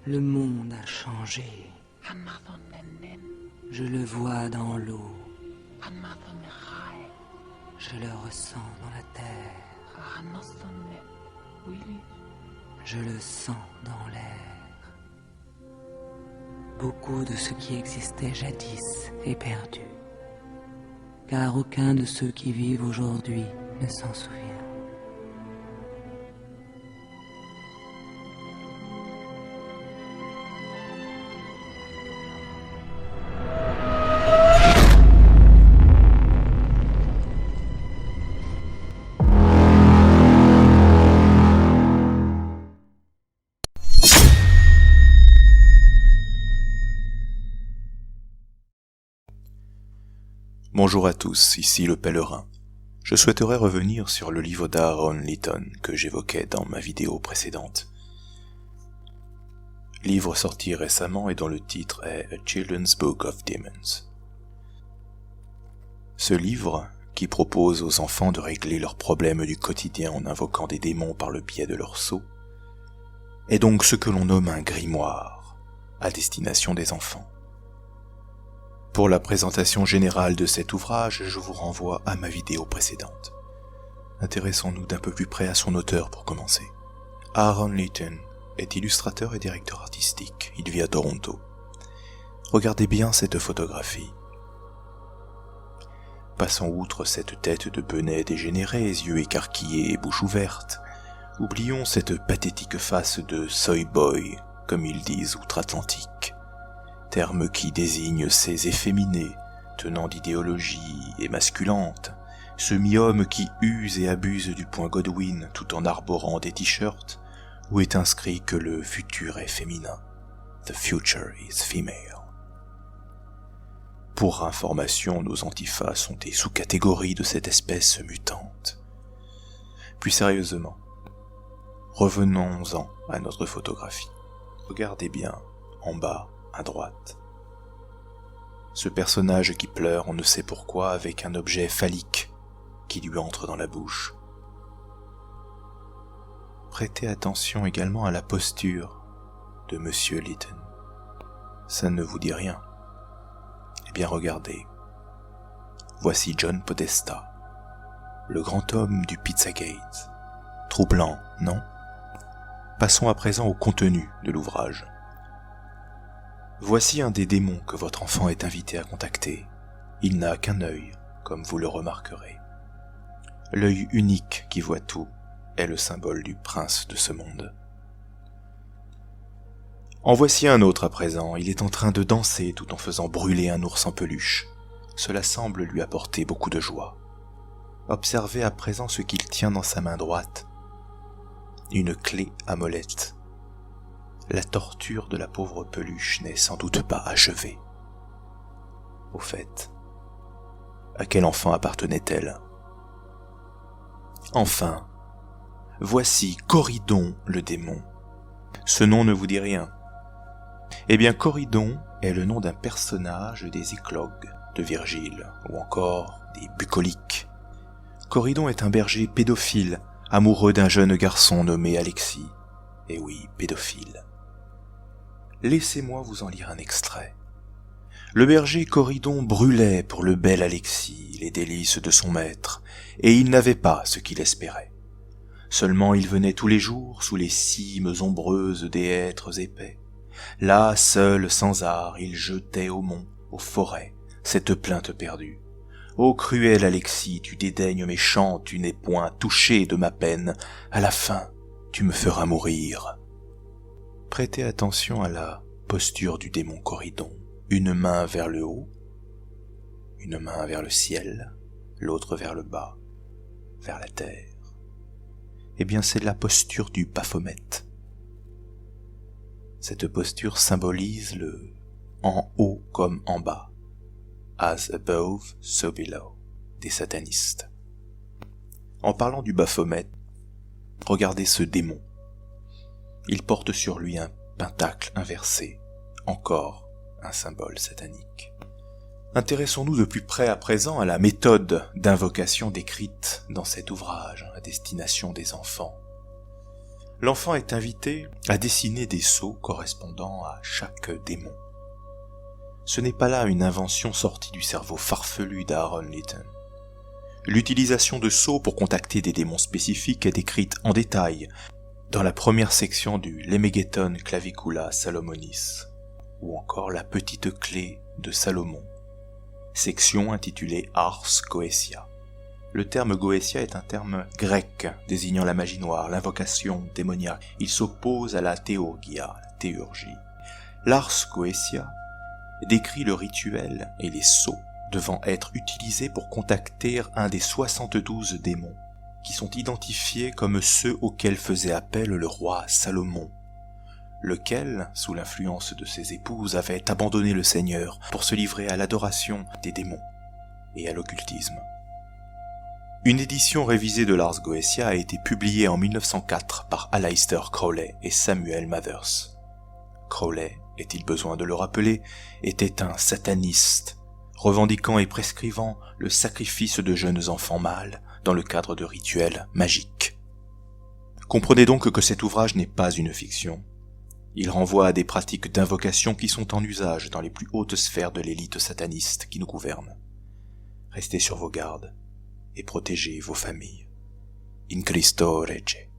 Le monde a changé. Je le vois dans l'eau. Je le ressens dans la terre. Je le sens dans l'air. Beaucoup de ce qui existait jadis est perdu, car aucun de ceux qui vivent aujourd'hui ne s'en souvient. Bonjour à tous, ici le pèlerin. Je souhaiterais revenir sur le livre d'Aaron Litton que j'évoquais dans ma vidéo précédente. Livre sorti récemment et dont le titre est A Children's Book of Demons. Ce livre, qui propose aux enfants de régler leurs problèmes du quotidien en invoquant des démons par le biais de leur sceau, est donc ce que l'on nomme un grimoire, à destination des enfants. Pour la présentation générale de cet ouvrage, je vous renvoie à ma vidéo précédente. Intéressons-nous d'un peu plus près à son auteur pour commencer. Aaron Litton est illustrateur et directeur artistique. Il vit à Toronto. Regardez bien cette photographie. Passons outre cette tête de benet dégénérée, yeux écarquillés et bouche ouverte. Oublions cette pathétique face de soy boy, comme ils disent outre-Atlantique. Terme qui désigne ces efféminés, tenant d'idéologie émasculante, ce mi-homme qui use et abuse du point Godwin tout en arborant des t-shirts, où est inscrit que le futur est féminin. The future is female. Pour information, nos antifas sont des sous-catégories de cette espèce mutante. Plus sérieusement, revenons-en à notre photographie. Regardez bien, en bas, à droite. Ce personnage qui pleure on ne sait pourquoi avec un objet phallique qui lui entre dans la bouche. Prêtez attention également à la posture de Monsieur Litton. Ça ne vous dit rien? Eh bien regardez. Voici John Podesta, le grand homme du Pizzagate. Troublant, non? Passons à présent au contenu de l'ouvrage. Voici un des démons que votre enfant est invité à contacter. Il n'a qu'un œil, comme vous le remarquerez. L'œil unique qui voit tout est le symbole du prince de ce monde. En voici un autre à présent. Il est en train de danser tout en faisant brûler un ours en peluche. Cela semble lui apporter beaucoup de joie. Observez à présent ce qu'il tient dans sa main droite. Une clé à molette. La torture de la pauvre peluche n'est sans doute pas achevée. Au fait, à quel enfant appartenait-elle? Enfin, voici Corydon le démon. Ce nom ne vous dit rien? Eh bien, Corydon est le nom d'un personnage des Éclogues de Virgile, ou encore des Bucoliques. Corydon est un berger pédophile, amoureux d'un jeune garçon nommé Alexis. Et oui, pédophile. Laissez-moi vous en lire un extrait. Le berger Corydon brûlait pour le bel Alexis les délices de son maître, et il n'avait pas ce qu'il espérait. Seulement il venait tous les jours sous les cimes ombreuses des hêtres épais. Là, seul, sans art, il jetait au mont, aux forêts, cette plainte perdue. Ô cruel Alexis, tu dédaignes mes chants, tu n'es point touché de ma peine. À la fin, tu me feras mourir. Prêtez attention à la posture du démon Corydon. Une main vers le haut, une main vers le ciel, l'autre vers le bas, vers la terre. Eh bien, c'est la posture du Baphomet. Cette posture symbolise le en haut comme en bas, as above, so below, des satanistes. En parlant du Baphomet, regardez ce démon. Il porte sur lui un pentacle inversé, encore un symbole satanique. Intéressons-nous de plus près à présent à la méthode d'invocation décrite dans cet ouvrage à destination des enfants. L'enfant est invité à dessiner des sceaux correspondant à chaque démon. Ce n'est pas là une invention sortie du cerveau farfelu d'Aaron Litton. L'utilisation de sceaux pour contacter des démons spécifiques est décrite en détail dans la première section du Lemegeton Clavicula Salomonis, ou encore la petite clé de Salomon, section intitulée Ars Goetia. Le terme Goetia est un terme grec désignant la magie noire, l'invocation démoniaque. Il s'oppose à la théurgia, la théurgie. L'Ars Goetia décrit le rituel et les sceaux devant être utilisés pour contacter un des 72 démons, qui sont identifiés comme ceux auxquels faisait appel le roi Salomon, lequel, sous l'influence de ses épouses, avait abandonné le Seigneur pour se livrer à l'adoration des démons et à l'occultisme. Une édition révisée de l'Ars Goetia a été publiée en 1904 par Aleister Crowley et Samuel Mathers. Crowley, est-il besoin de le rappeler, était un sataniste, revendiquant et prescrivant le sacrifice de jeunes enfants mâles dans le cadre de rituels magiques. Comprenez donc que cet ouvrage n'est pas une fiction. Il renvoie à des pratiques d'invocation qui sont en usage dans les plus hautes sphères de l'élite sataniste qui nous gouverne. Restez sur vos gardes et protégez vos familles. In Christo Rege.